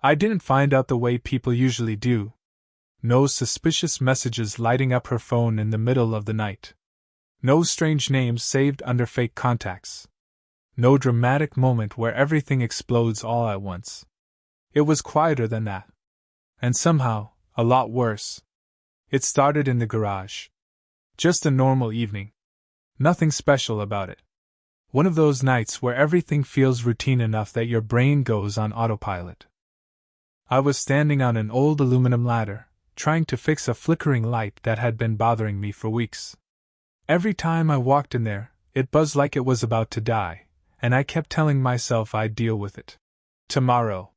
I didn't find out the way people usually do. No suspicious messages lighting up her phone in the middle of the night. No strange names saved under fake contacts. No dramatic moment where everything explodes all at once. It was quieter than that. And somehow, a lot worse. It started in the garage. Just a normal evening. Nothing special about it. One of those nights where everything feels routine enough that your brain goes on autopilot. I was standing on an old aluminum ladder, trying to fix a flickering light that had been bothering me for weeks. Every time I walked in there, it buzzed like it was about to die, and I kept telling myself I'd deal with it. Tomorrow.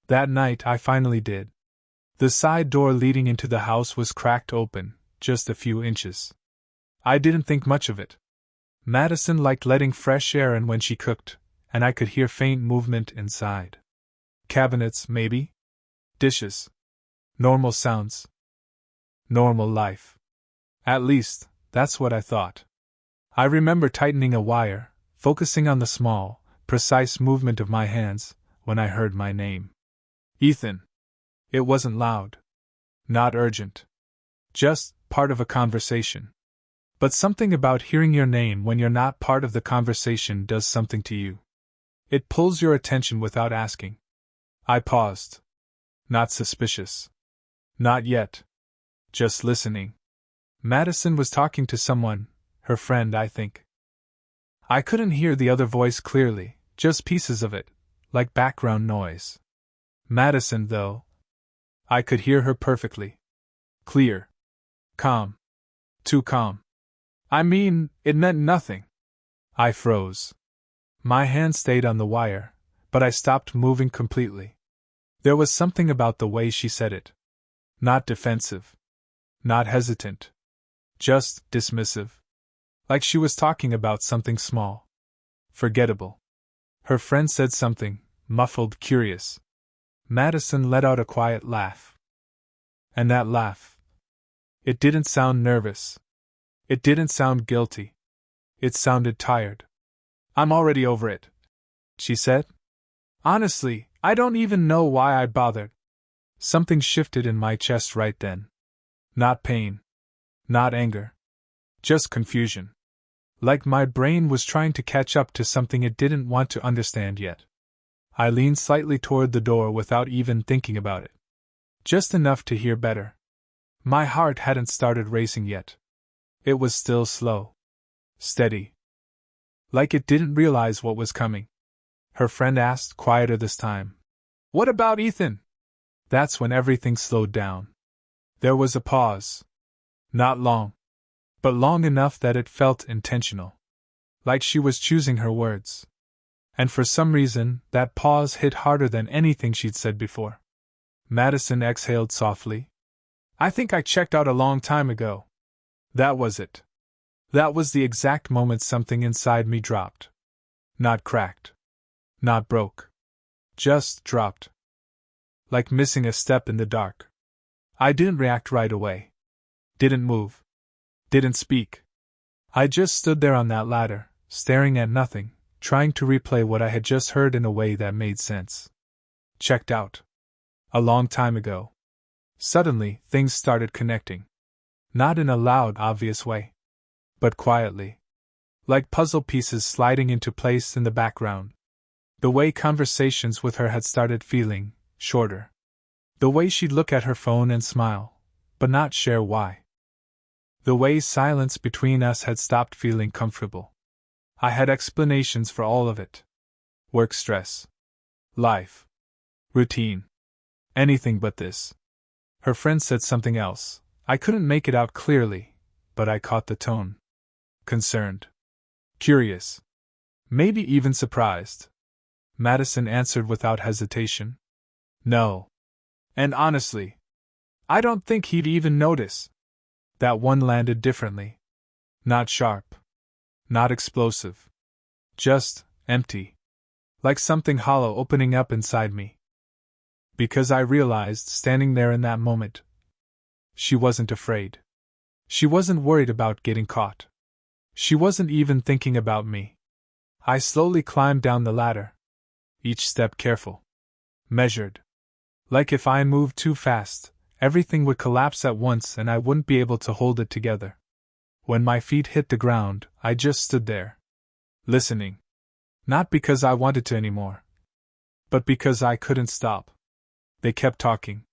That night I finally did. The side door leading into the house was cracked open, just a few inches. I didn't think much of it. Madison liked letting fresh air in when she cooked, and I could hear faint movement inside. Cabinets, maybe? Dishes. Normal sounds. Normal life. At least, that's what I thought. I remember tightening a wire, focusing on the small, precise movement of my hands, when I heard my name. Ethan. It wasn't loud. Not urgent. Just part of a conversation. But something about hearing your name when you're not part of the conversation does something to you. It pulls your attention without asking. I paused. Not suspicious. Not yet. Just listening. Madison was talking to someone, her friend, I think. I couldn't hear the other voice clearly, just pieces of it, like background noise. Madison, though, I could hear her perfectly. Clear. Calm. Too calm. I mean, it meant nothing. I froze. My hand stayed on the wire, but I stopped moving completely. There was something about the way she said it. Not defensive. Not hesitant. Just dismissive. Like she was talking about something small. Forgettable. Her friend said something, muffled, curious. Madison let out a quiet laugh. And that laugh. It didn't sound nervous. It didn't sound guilty. It sounded tired. I'm already over it, she said. Honestly, I don't even know why I bothered. Something shifted in my chest right then. Not pain. Not anger. Just confusion. Like my brain was trying to catch up to something it didn't want to understand yet. I leaned slightly toward the door without even thinking about it. Just enough to hear better. My heart hadn't started racing yet. It was still slow. Steady. Like it didn't realize what was coming. Her friend asked, quieter this time. What about Ethan? That's when everything slowed down. There was a pause. Not long. But long enough that it felt intentional. Like she was choosing her words. And for some reason, that pause hit harder than anything she'd said before. Madison exhaled softly. I think I checked out a long time ago. That was it. That was the exact moment something inside me dropped. Not cracked. Not broke. Just dropped. Like missing a step in the dark. I didn't react right away. Didn't move. Didn't speak. I just stood there on that ladder, staring at nothing, trying to replay what I had just heard in a way that made sense. Checked out. A long time ago. Suddenly, things started connecting. Not in a loud, obvious way. But quietly. Like puzzle pieces sliding into place in the background. The way conversations with her had started feeling shorter. The way she'd look at her phone and smile, but not share why. The way silence between us had stopped feeling comfortable. I had explanations for all of it. Work stress. Life. Routine. Anything but this. Her friend said something else. I couldn't make it out clearly, but I caught the tone. Concerned. Curious. Maybe even surprised. Madison answered without hesitation. No. And honestly, I don't think he'd even notice. That one landed differently. Not sharp. Not explosive. Just empty. Like something hollow opening up inside me. Because I realized, standing there in that moment, she wasn't afraid. She wasn't worried about getting caught. She wasn't even thinking about me. I slowly climbed down the ladder. Each step careful. Measured. Like if I moved too fast, everything would collapse at once and I wouldn't be able to hold it together. When my feet hit the ground, I just stood there, listening. Not because I wanted to anymore, but because I couldn't stop. They kept talking.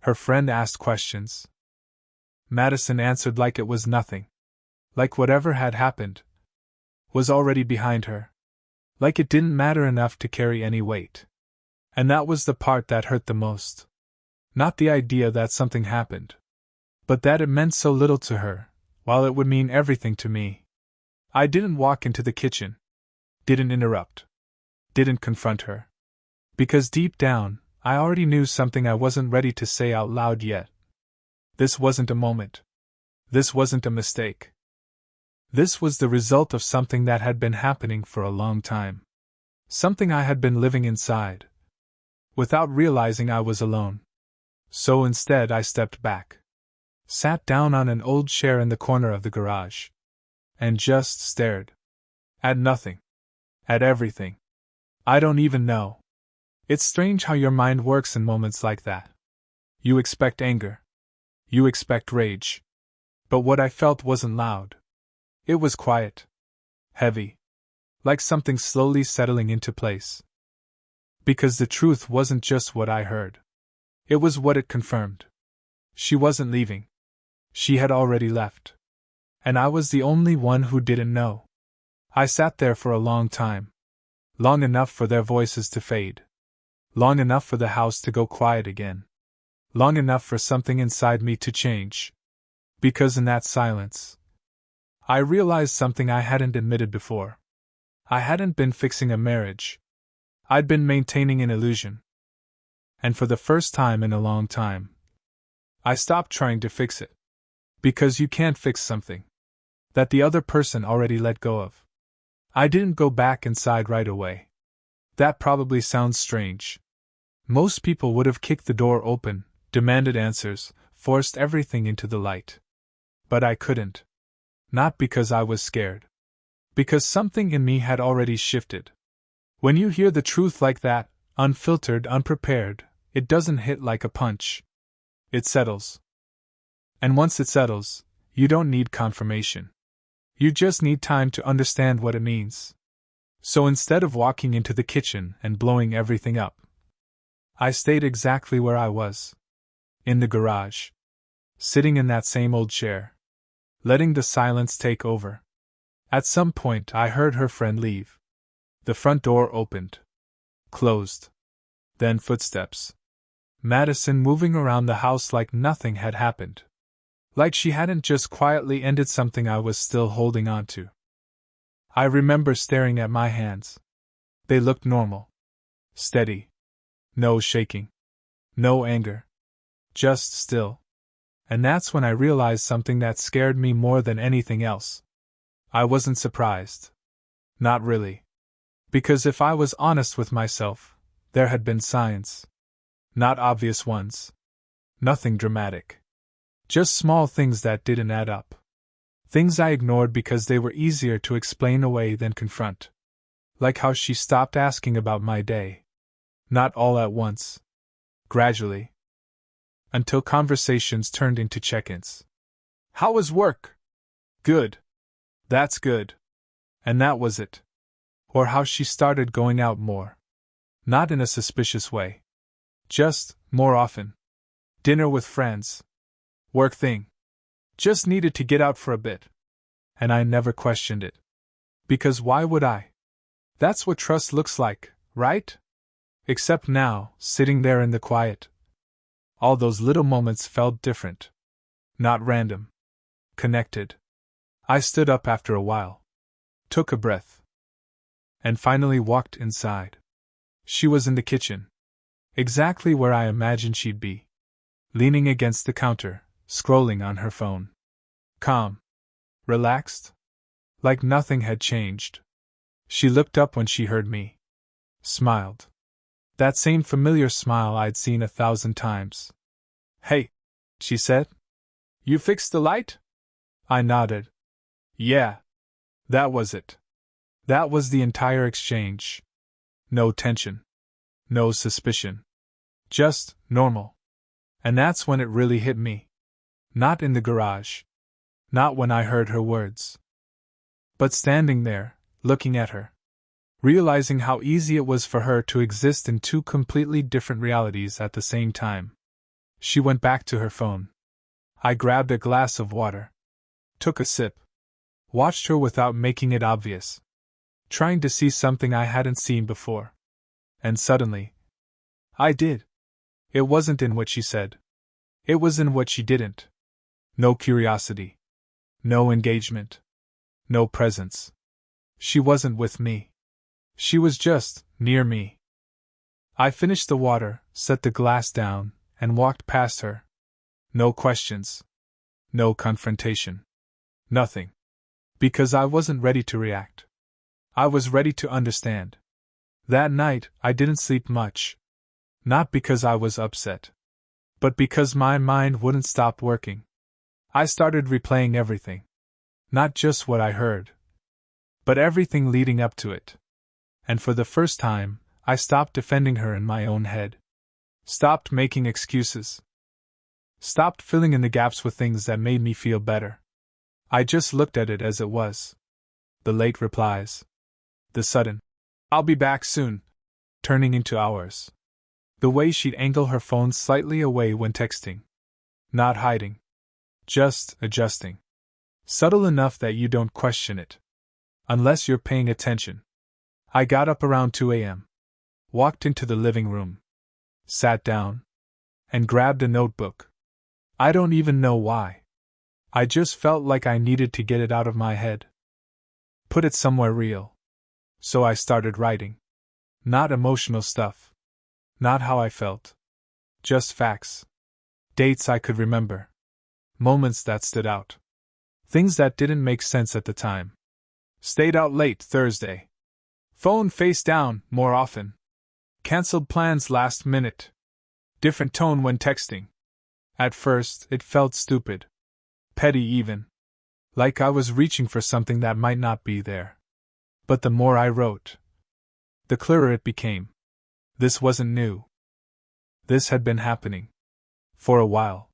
Her friend asked questions. Madison answered like it was nothing. Like whatever had happened was already behind her. Like it didn't matter enough to carry any weight. And that was the part that hurt the most. Not the idea that something happened, but that it meant so little to her, while it would mean everything to me. I didn't walk into the kitchen. Didn't interrupt. Didn't confront her. Because deep down, I already knew something I wasn't ready to say out loud yet. This wasn't a moment. This wasn't a mistake. This was the result of something that had been happening for a long time. Something I had been living inside, without realizing I was alone. So instead I stepped back, sat down on an old chair in the corner of the garage, and just stared. At nothing. At everything. I don't even know. It's strange how your mind works in moments like that. You expect anger. You expect rage. But what I felt wasn't loud. It was quiet. Heavy. Like something slowly settling into place. Because the truth wasn't just what I heard. It was what it confirmed. She wasn't leaving. She had already left. And I was the only one who didn't know. I sat there for a long time. Long enough for their voices to fade. Long enough for the house to go quiet again. Long enough for something inside me to change. Because in that silence, I realized something I hadn't admitted before. I hadn't been fixing a marriage. I'd been maintaining an illusion. And for the first time in a long time, I stopped trying to fix it. Because you can't fix something that the other person already let go of. I didn't go back inside right away. That probably sounds strange. Most people would have kicked the door open, demanded answers, forced everything into the light. But I couldn't. Not because I was scared. Because something in me had already shifted. When you hear the truth like that, unfiltered, unprepared, it doesn't hit like a punch. It settles. And once it settles, you don't need confirmation. You just need time to understand what it means. So instead of walking into the kitchen and blowing everything up, I stayed exactly where I was. In the garage. Sitting in that same old chair. Letting the silence take over. At some point I heard her friend leave. The front door opened. Closed. Then footsteps. Madison moving around the house like nothing had happened. Like she hadn't just quietly ended something I was still holding on to. I remember staring at my hands. They looked normal. Steady. No shaking. No anger. Just still. And that's when I realized something that scared me more than anything else. I wasn't surprised. Not really. Because if I was honest with myself, there had been signs. Not obvious ones. Nothing dramatic. Just small things that didn't add up. Things I ignored because they were easier to explain away than confront. Like how she stopped asking about my day. Not all at once. Gradually. Until conversations turned into check-ins. How was work? Good. That's good. And that was it. Or how she started going out more. Not in a suspicious way. Just, more often. Dinner with friends. Work thing. Just needed to get out for a bit. And I never questioned it. Because why would I? That's what trust looks like, right? Except now, sitting there in the quiet. All those little moments felt different. Not random. Connected. I stood up after a while. Took a breath. And finally walked inside. She was in the kitchen. Exactly where I imagined she'd be. Leaning against the counter, scrolling on her phone. Calm. Relaxed. Like nothing had changed. She looked up when she heard me. Smiled. That same familiar smile I'd seen 1,000 times. Hey, she said. You fixed the light? I nodded. Yeah. That was it. That was the entire exchange. No tension. No suspicion. Just normal. And that's when it really hit me. Not in the garage. Not when I heard her words. But standing there, looking at her. Realizing how easy it was for her to exist in two completely different realities at the same time. She went back to her phone. I grabbed a glass of water. Took a sip. Watched her without making it obvious. Trying to see something I hadn't seen before. And suddenly, I did. It wasn't in what she said. It was in what she didn't. No curiosity. No engagement. No presence. She wasn't with me. She was just near me. I finished the water, set the glass down, and walked past her. No questions. No confrontation. Nothing. Because I wasn't ready to react. I was ready to understand. That night, I didn't sleep much. Not because I was upset. But because my mind wouldn't stop working. I started replaying everything. Not just what I heard. But everything leading up to it. And for the first time, I stopped defending her in my own head. Stopped making excuses. Stopped filling in the gaps with things that made me feel better. I just looked at it as it was. The late replies. The sudden, "I'll be back soon," turning into hours. The way she'd angle her phone slightly away when texting. Not hiding. Just adjusting. Subtle enough that you don't question it. Unless you're paying attention. I got up around 2 a.m. Walked into the living room. Sat down. And grabbed a notebook. I don't even know why. I just felt like I needed to get it out of my head. Put it somewhere real. So I started writing. Not emotional stuff. Not how I felt. Just facts. Dates I could remember. Moments that stood out. Things that didn't make sense at the time. Stayed out late Thursday. Phone face down more often. Cancelled plans last minute. Different tone when texting. At first, it felt stupid. Petty even. Like I was reaching for something that might not be there. But the more I wrote, the clearer it became. This wasn't new. This had been happening. For a while.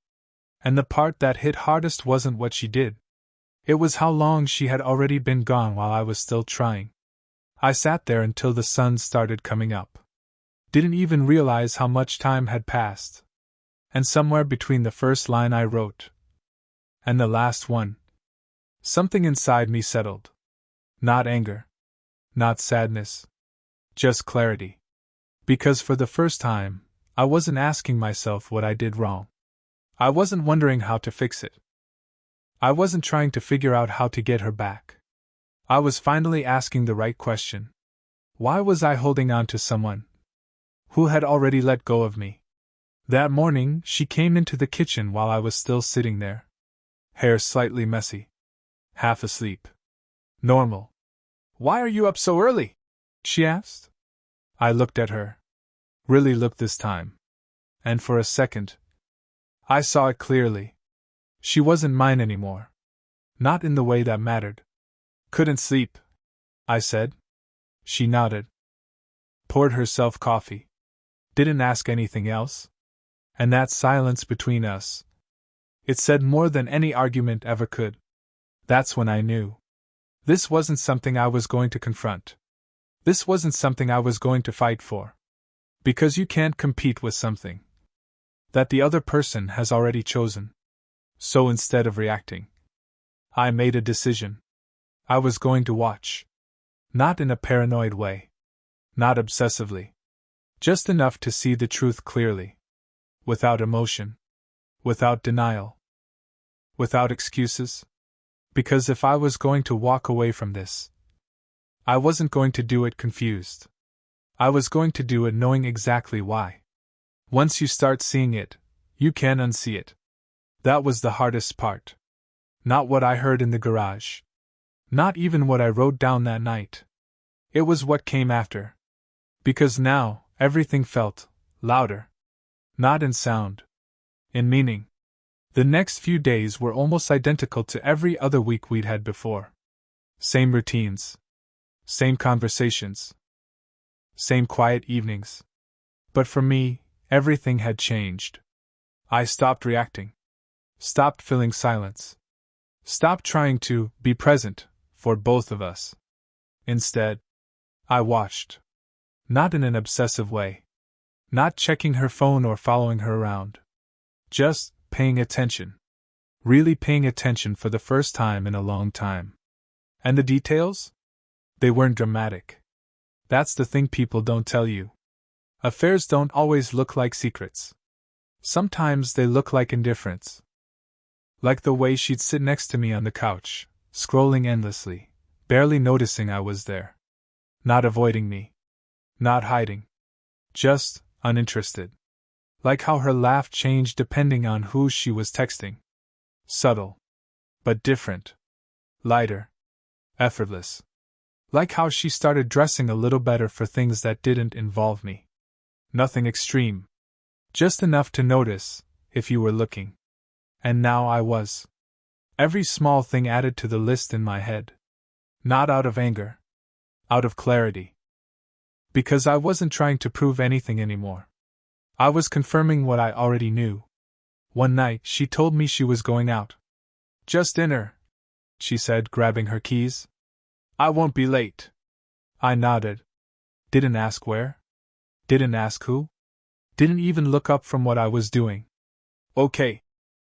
And the part that hit hardest wasn't what she did. It was how long she had already been gone while I was still trying. I sat there until the sun started coming up. Didn't even realize how much time had passed. And somewhere between the first line I wrote and the last one, something inside me settled. Not anger. Not sadness. Just clarity. Because for the first time, I wasn't asking myself what I did wrong. I wasn't wondering how to fix it. I wasn't trying to figure out how to get her back. I was finally asking the right question. Why was I holding on to someone who had already let go of me? That morning, she came into the kitchen while I was still sitting there. Hair slightly messy. Half asleep. Normal. "Why are you up so early?" she asked. I looked at her. Really looked this time. And for a second, I saw it clearly. She wasn't mine anymore. Not in the way that mattered. "Couldn't sleep," I said. She nodded. Poured herself coffee. Didn't ask anything else. And that silence between us. It said more than any argument ever could. That's when I knew. This wasn't something I was going to confront. This wasn't something I was going to fight for. Because you can't compete with something that the other person has already chosen. So instead of reacting, I made a decision. I was going to watch. Not in a paranoid way. Not obsessively. Just enough to see the truth clearly. Without emotion. Without denial. Without excuses. Because if I was going to walk away from this, I wasn't going to do it confused. I was going to do it knowing exactly why. Once you start seeing it, you can't unsee it. That was the hardest part. Not what I heard in the garage. Not even what I wrote down that night. It was what came after. Because now, everything felt louder. Not in sound. In meaning. The next few days were almost identical to every other week we'd had before. Same routines. Same conversations. Same quiet evenings. But for me, Everything had changed. I stopped reacting. Stopped filling silence. Stopped trying to be present for both of us. Instead, I watched. Not in an obsessive way. Not checking her phone or following her around. Just paying attention. Really paying attention for the first time in a long time. And the details? They weren't dramatic. That's the thing people don't tell you. Affairs don't always look like secrets. Sometimes they look like indifference. Like the way she'd sit next to me on the couch, scrolling endlessly, barely noticing I was there. Not avoiding me. Not hiding. Just uninterested. Like how her laugh changed depending on who she was texting. Subtle. But different. Lighter. Effortless. Like how she started dressing a little better for things that didn't involve me. Nothing extreme. Just enough to notice, if you were looking. And now I was. Every small thing added to the list in my head. Not out of anger. Out of clarity. Because I wasn't trying to prove anything anymore. I was confirming what I already knew. One night she told me she was going out. Just dinner, she said, grabbing her keys. I won't be late. I nodded. Didn't ask where. Didn't ask who. Didn't even look up from what I was doing. Okay,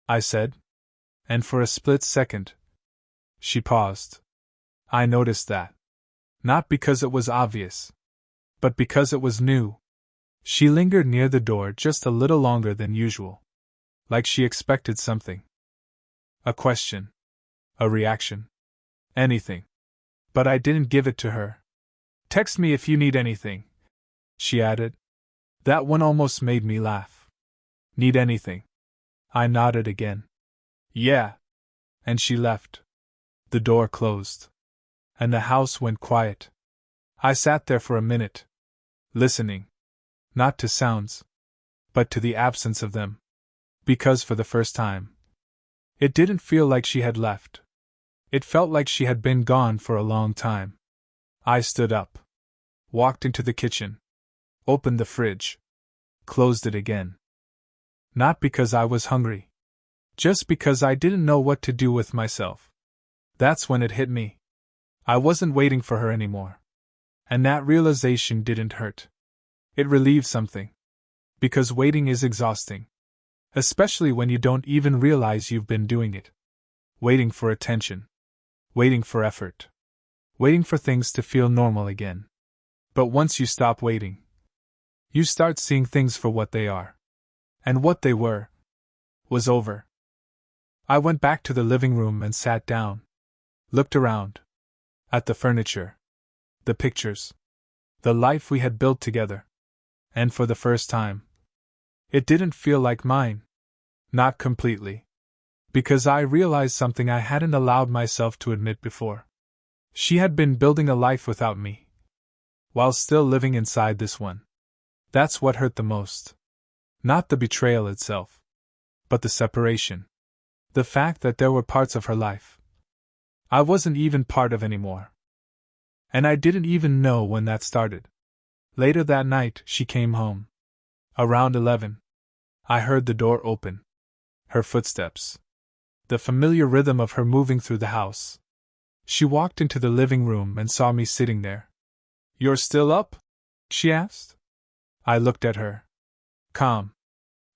I said. And for a split second, she paused. I noticed that. Not because it was obvious, but because it was new. She lingered near the door just a little longer than usual. Like she expected something. A question. A reaction. Anything. But I didn't give it to her. Text me if you need anything, she added. That one almost made me laugh. Need anything? I nodded again. Yeah. And she left. The door closed. And the house went quiet. I sat there for a minute. Listening. Not to sounds. But to the absence of them. Because for the first time, it didn't feel like she had left. It felt like she had been gone for a long time. I stood up. Walked into the kitchen. Opened the fridge. Closed it again. Not because I was hungry. Just because I didn't know what to do with myself. That's when it hit me. I wasn't waiting for her anymore. And that realization didn't hurt. It relieved something. Because waiting is exhausting. Especially when you don't even realize you've been doing it. Waiting for attention. Waiting for effort. Waiting for things to feel normal again. But once you stop waiting, you start seeing things for what they are. And what they were was over. I went back to the living room and sat down. Looked around. At the furniture. The pictures. The life we had built together. And for the first time, it didn't feel like mine. Not completely. Because I realized something I hadn't allowed myself to admit before. She had been building a life without me, while still living inside this one. That's what hurt the most. Not the betrayal itself, but the separation. The fact that there were parts of her life I wasn't even part of anymore. And I didn't even know when that started. Later that night, she came home. Around 11. I heard the door open. Her footsteps. The familiar rhythm of her moving through the house. She walked into the living room and saw me sitting there. You're still up? She asked. I looked at her. Calm.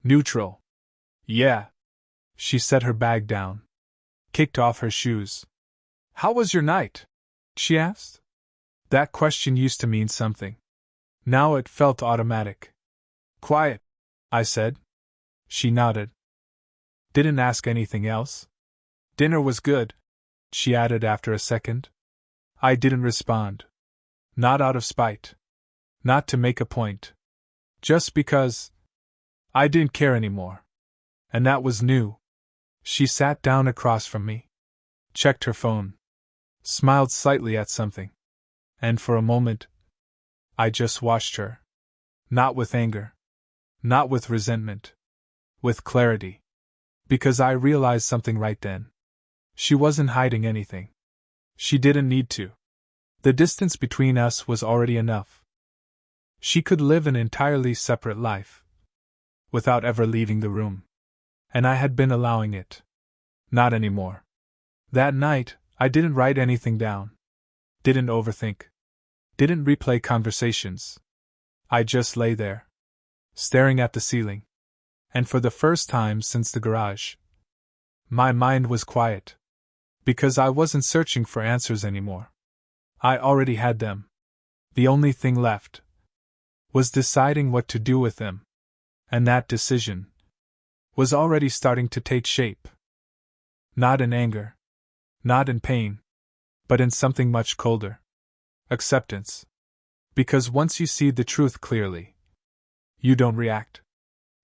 Neutral. Yeah. She set her bag down. Kicked off her shoes. How was your night? She asked. That question used to mean something. Now it felt automatic. Quiet, I said. She nodded. Didn't ask anything else? Dinner was good, she added after a second. I didn't respond. Not out of spite. Not to make a point. Just because I didn't care anymore. And that was new. She sat down across from me. Checked her phone. Smiled slightly at something. And for a moment, I just watched her. Not with anger. Not with resentment. With clarity. Because I realized something right then. She wasn't hiding anything. She didn't need to. The distance between us was already enough. She could live an entirely separate life. without ever leaving the room. And I had been allowing it. Not anymore. That night, I didn't write anything down. Didn't overthink. Didn't replay conversations. I just lay there, staring at the ceiling. And for the first time since the garage, my mind was quiet. Because I wasn't searching for answers anymore. I already had them. The only thing left was deciding what to do with them. And that decision was already starting to take shape. Not in anger. Not in pain. But in something much colder. Acceptance. Because once you see the truth clearly, you don't react.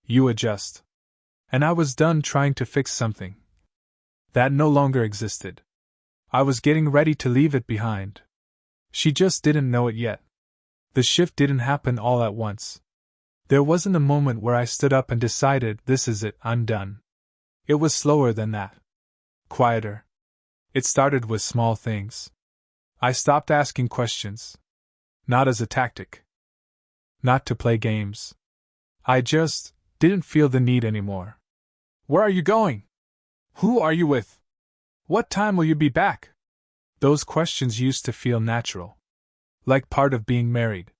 You adjust. And I was done trying to fix something that no longer existed. I was getting ready to leave it behind. She just didn't know it yet. The shift didn't happen all at once. There wasn't a moment where I stood up and decided, this is it, I'm done. It was slower than that. Quieter. It started with small things. I stopped asking questions. Not as a tactic. Not to play games. I just didn't feel the need anymore. Where are you going? Who are you with? What time will you be back? Those questions used to feel natural. Like part of being married.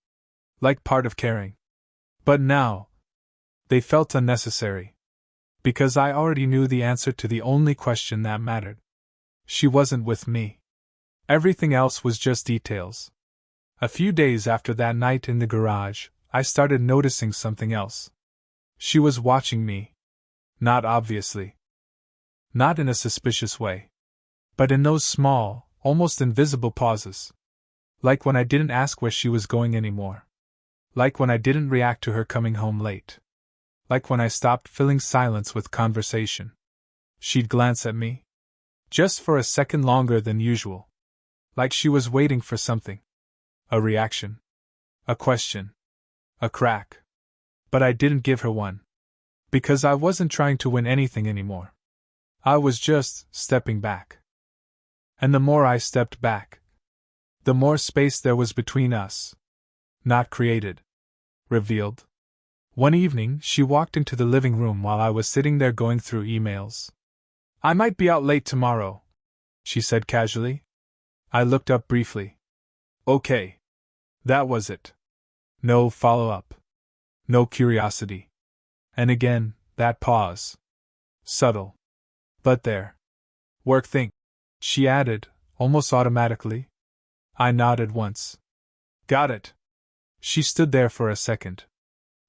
Like part of caring. But now, they felt unnecessary. Because I already knew the answer to the only question that mattered. She wasn't with me. Everything else was just details. A few days after that night in the garage, I started noticing something else. She was watching me. Not obviously. Not in a suspicious way. But in those small, almost invisible pauses. Like when I didn't ask where she was going anymore. Like when I didn't react to her coming home late. Like when I stopped filling silence with conversation. She'd glance at me. Just for a second longer than usual. Like she was waiting for something. A reaction. A question. A crack. But I didn't give her one. Because I wasn't trying to win anything anymore. I was just stepping back. And the more I stepped back, the more space there was between us. Not created. Revealed. One evening, she walked into the living room while I was sitting there going through emails. I might be out late tomorrow, she said casually. I looked up briefly. Okay. That was it. No follow-up. No curiosity. And again, that pause. Subtle. But there. Work thing, she added, almost automatically. I nodded once. Got it. She stood there for a second.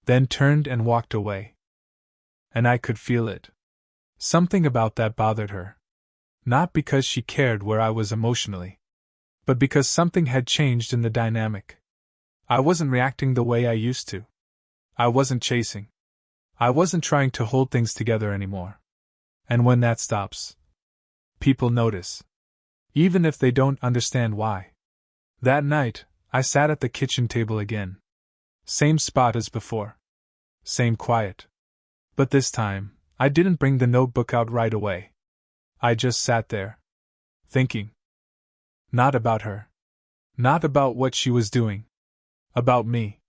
Then turned and walked away. And I could feel it. Something about that bothered her. Not because she cared where I was emotionally. But because something had changed in the dynamic. I wasn't reacting the way I used to. I wasn't chasing. I wasn't trying to hold things together anymore. And when that stops, people notice. Even if they don't understand why. That night, I sat at the kitchen table again. Same spot as before. Same quiet. But this time, I didn't bring the notebook out right away. I just sat there. Thinking. Not about her. Not about what she was doing. About me.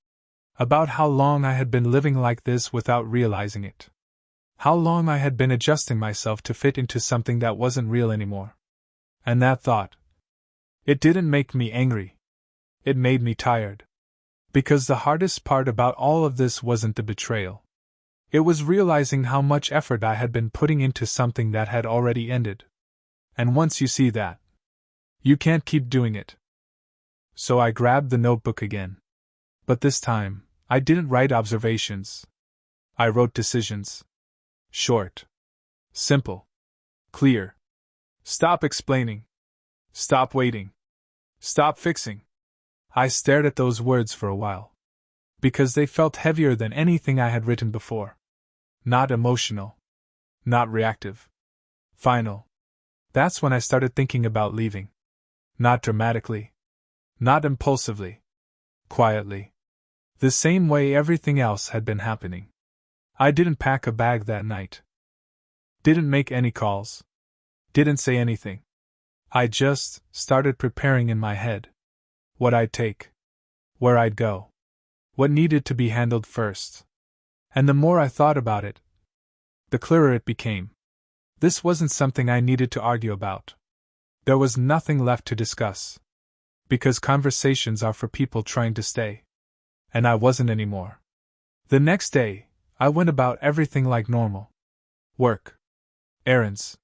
About how long I had been living like this without realizing it. How long I had been adjusting myself to fit into something that wasn't real anymore. And that thought. It didn't make me angry. It made me tired. Because the hardest part about all of this wasn't the betrayal. It was realizing how much effort I had been putting into something that had already ended. And once you see that, you can't keep doing it. So I grabbed the notebook again. But this time, I didn't write observations. I wrote decisions. Short. Simple. Clear. Stop explaining. Stop waiting. Stop fixing. I stared at those words for a while. Because they felt heavier than anything I had written before. Not emotional. Not reactive. Final. That's when I started thinking about leaving. Not dramatically. Not impulsively. Quietly. The same way everything else had been happening. I didn't pack a bag that night. Didn't make any calls. Didn't say anything. I just started preparing in my head. What I'd take. Where I'd go. What needed to be handled first. And the more I thought about it, the clearer it became. This wasn't something I needed to argue about. There was nothing left to discuss. Because conversations are for people trying to stay. And I wasn't anymore. The next day, I went about everything like normal. Work. Errands.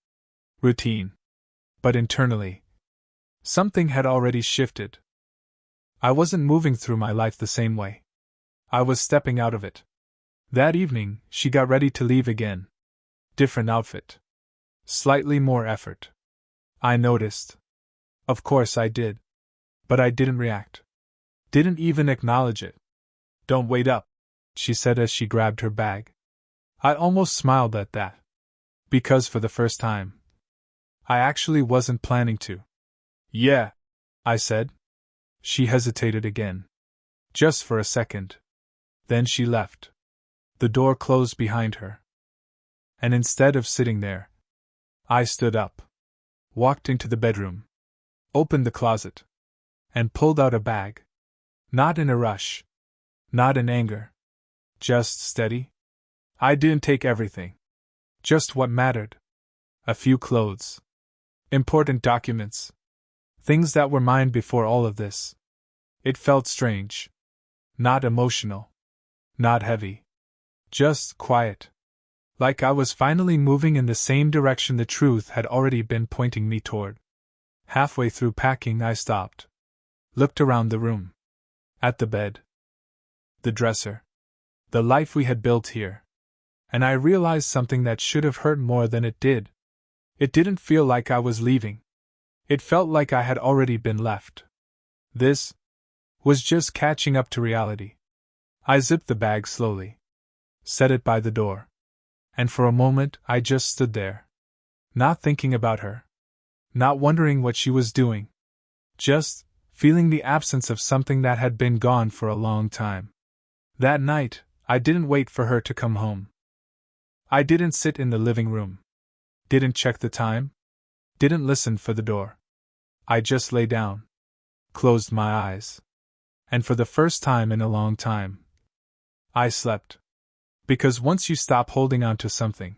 Routine. But internally, something had already shifted. I wasn't moving through my life the same way. I was stepping out of it. That evening, she got ready to leave again. Different outfit. Slightly more effort. I noticed. Of course I did. But I didn't react. Didn't even acknowledge it. "Don't wait up," she said as she grabbed her bag. I almost smiled at that. Because for the first time, I actually wasn't planning to. "Yeah," I said. She hesitated again. Just for a second. Then she left. The door closed behind her. And instead of sitting there, I stood up, walked into the bedroom, opened the closet, and pulled out a bag. Not in a rush. Not in anger. Just steady. I didn't take everything. Just what mattered. A few clothes. Important documents. Things that were mine before all of this. It felt strange. Not emotional. Not heavy. Just quiet. Like I was finally moving in the same direction the truth had already been pointing me toward. Halfway through packing, I stopped. Looked around the room. At the bed. The dresser. The life we had built here. And I realized something that should have hurt more than it did. It didn't feel like I was leaving. It felt like I had already been left. This was just catching up to reality. I zipped the bag slowly. Set it by the door. And for a moment I just stood there. Not thinking about her. Not wondering what she was doing. Just feeling the absence of something that had been gone for a long time. That night, I didn't wait for her to come home. I didn't sit in the living room. Didn't check the time. Didn't listen for the door. I just lay down. Closed my eyes. And for the first time in a long time, I slept. Because once you stop holding on to something,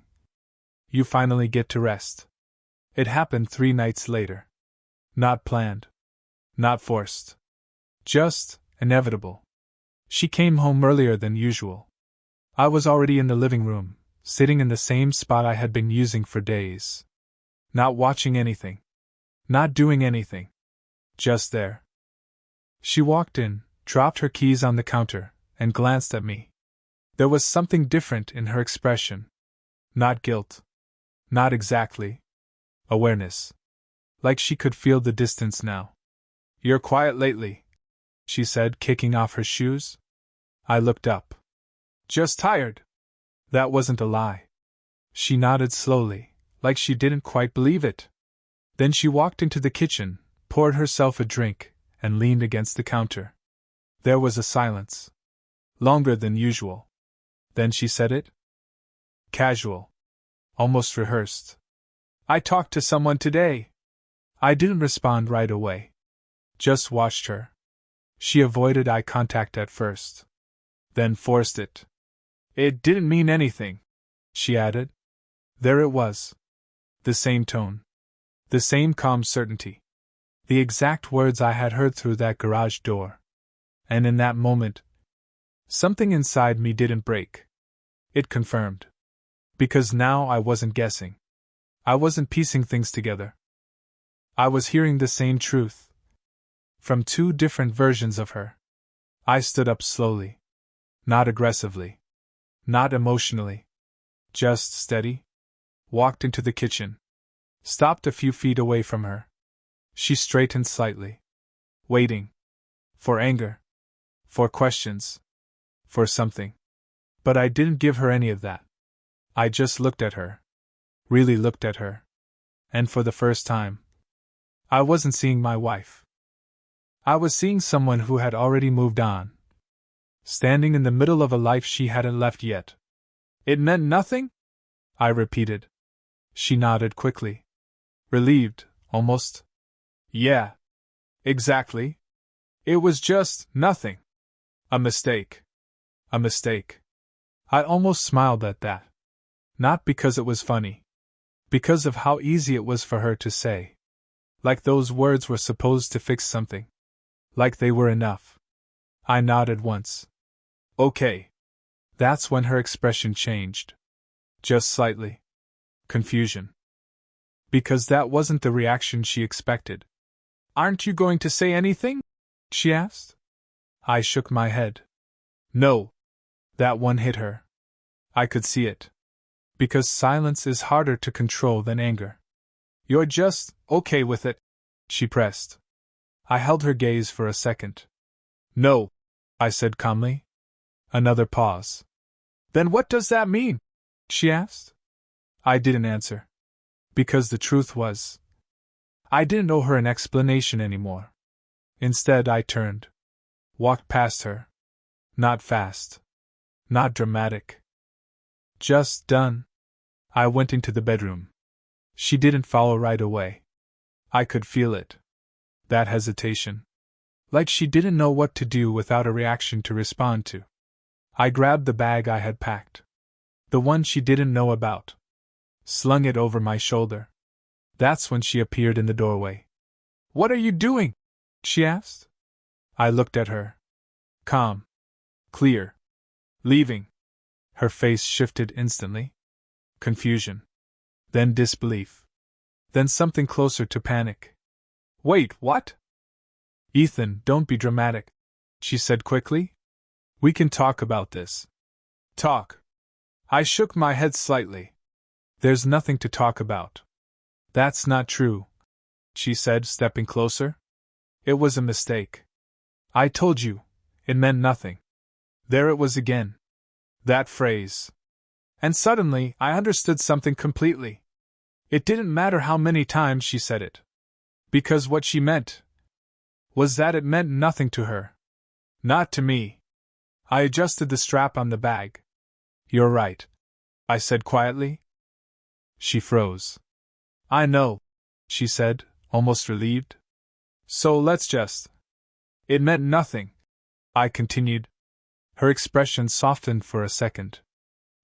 you finally get to rest. It happened 3 nights later. Not planned. Not forced. Just inevitable. She came home earlier than usual. I was already in the living room, sitting in the same spot I had been using for days. Not watching anything. Not doing anything. Just there. She walked in, dropped her keys on the counter, and glanced at me. There was something different in her expression. Not guilt. Not exactly. Awareness. Like she could feel the distance now. "You're quiet lately," she said, kicking off her shoes. I looked up. "Just tired." That wasn't a lie. She nodded slowly, like she didn't quite believe it. Then she walked into the kitchen, poured herself a drink, and leaned against the counter. There was a silence. Longer than usual. Then she said it. Casual. Almost rehearsed. "I talked to someone today." I didn't respond right away. Just watched her. She avoided eye contact at first. Then forced it. "It didn't mean anything," she added. There it was. The same tone. The same calm certainty. The exact words I had heard through that garage door. And in that moment, something inside me didn't break. It confirmed. Because now I wasn't guessing. I wasn't piecing things together. I was hearing the same truth. From 2 different versions of her. I stood up slowly. Not aggressively. Not emotionally. Just steady. Walked into the kitchen. Stopped a few feet away from her. She straightened slightly. Waiting. For anger. For questions. For something. But I didn't give her any of that. I just looked at her. Really looked at her. And for the first time, I wasn't seeing my wife. I was seeing someone who had already moved on. Standing in the middle of a life she hadn't left yet. "It meant nothing?" I repeated. She nodded quickly. Relieved, almost. "Yeah. Exactly. It was just nothing. A mistake. A mistake." I almost smiled at that. Not because it was funny. Because of how easy it was for her to say. Like those words were supposed to fix something. Like they were enough. I nodded once. Okay. That's when her expression changed. Just slightly. Confusion. Because that wasn't the reaction she expected. Aren't you going to say anything? She asked. I shook my head. No. That one hit her. I could see it. Because silence is harder to control than anger. You're just okay with it, she pressed. I held her gaze for a second. No, I said calmly. Another pause. Then what does that mean? She asked. I didn't answer. Because the truth was, I didn't owe her an explanation anymore. Instead, I turned. Walked past her. Not fast. Not dramatic. Just done. I went into the bedroom. She didn't follow right away. I could feel it. That hesitation. Like she didn't know what to do without a reaction to respond to. I grabbed the bag I had packed. The one she didn't know about. Slung it over my shoulder. That's when she appeared in the doorway. What are you doing? She asked. I looked at her. Calm. Clear. Leaving. Her face shifted instantly. Confusion. Then disbelief. Then something closer to panic. Wait, what? Ethan, don't be dramatic, she said quickly. We can talk about this. Talk. I shook my head slightly. There's nothing to talk about. That's not true, she said, stepping closer. It was a mistake. I told you, it meant nothing. There it was again. That phrase. And suddenly, I understood something completely. It didn't matter how many times she said it. Because what she meant was that it meant nothing to her. Not to me. I adjusted the strap on the bag. You're right, I said quietly. She froze. I know, she said, almost relieved. So let's just. It meant nothing, I continued. Her expression softened for a second.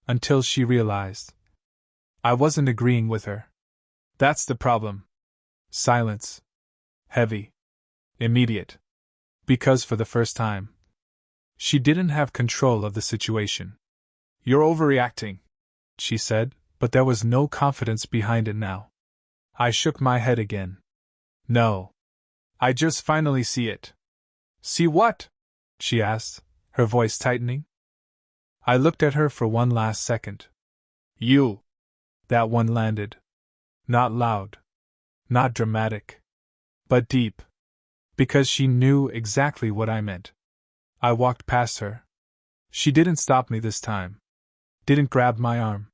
Until she realized. I wasn't agreeing with her. That's the problem. Silence. Heavy. Immediate. Because for the first time, she didn't have control of the situation. You're overreacting, she said, but there was no confidence behind it now. I shook my head again. No. I just finally see it. See what? She asked, her voice tightening. I looked at her for one last second. You. That one landed. Not loud. Not dramatic. But deep. Because she knew exactly what I meant. I walked past her. She didn't stop me this time. Didn't grab my arm.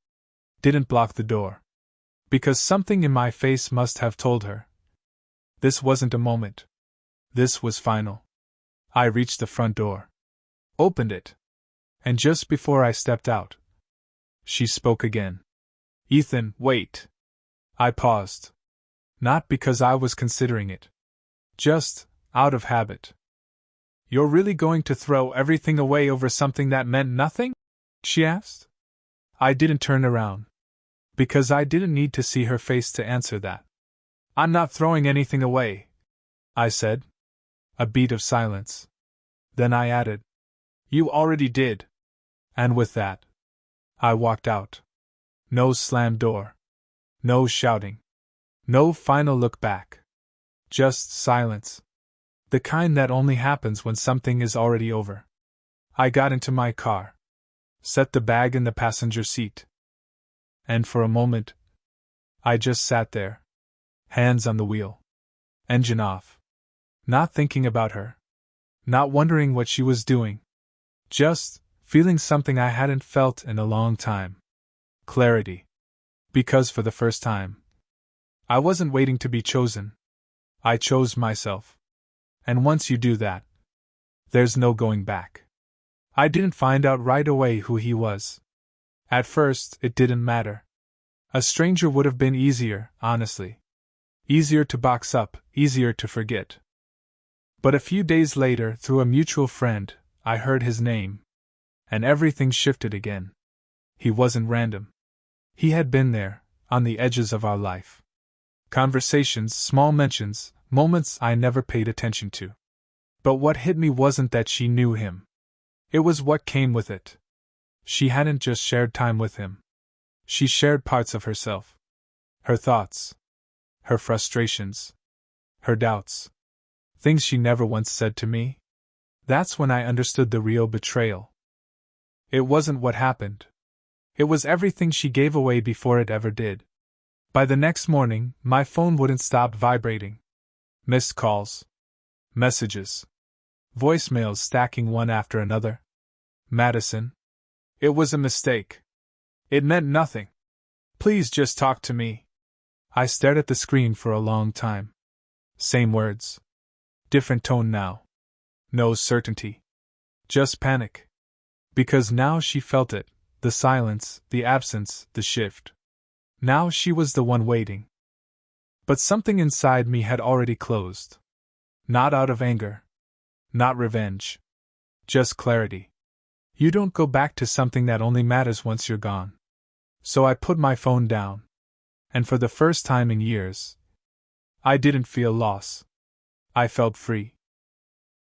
Didn't block the door. Because something in my face must have told her. This wasn't a moment. This was final. I reached the front door. Opened it. And just before I stepped out, she spoke again. Ethan, wait. I paused. Not because I was considering it. Just out of habit. You're really going to throw everything away over something that meant nothing? She asked. I didn't turn around. Because I didn't need to see her face to answer that. I'm not throwing anything away, I said. A beat of silence. Then I added. You already did. And with that, I walked out. No slammed door. No shouting. No final look back. Just silence. The kind that only happens when something is already over. I got into my car. Set the bag in the passenger seat. And for a moment, I just sat there. Hands on the wheel. Engine off. Not thinking about her. Not wondering what she was doing. Just feeling something I hadn't felt in a long time. Clarity. Because for the first time, I wasn't waiting to be chosen. I chose myself. And once you do that, there's no going back. I didn't find out right away who he was. At first, it didn't matter. A stranger would have been easier, honestly. Easier to box up, easier to forget. But a few days later, through a mutual friend, I heard his name. And everything shifted again. He wasn't random. He had been there, on the edges of our life. Conversations, small mentions, moments I never paid attention to. But what hit me wasn't that she knew him. It was what came with it. She hadn't just shared time with him. She shared parts of herself. Her thoughts. Her frustrations. Her doubts. Things she never once said to me. That's when I understood the real betrayal. It wasn't what happened. It was everything she gave away before it ever did. By the next morning, my phone wouldn't stop vibrating. Missed calls. Messages. Voicemails stacking one after another. Madison. It was a mistake. It meant nothing. Please just talk to me. I stared at the screen for a long time. Same words. Different tone now. No certainty. Just panic. Because now she felt it, the silence, the absence, the shift. Now she was the one waiting. But something inside me had already closed. Not out of anger. Not revenge. Just clarity. You don't go back to something that only matters once you're gone. So I put my phone down. And for the first time in years, I didn't feel loss. I felt free.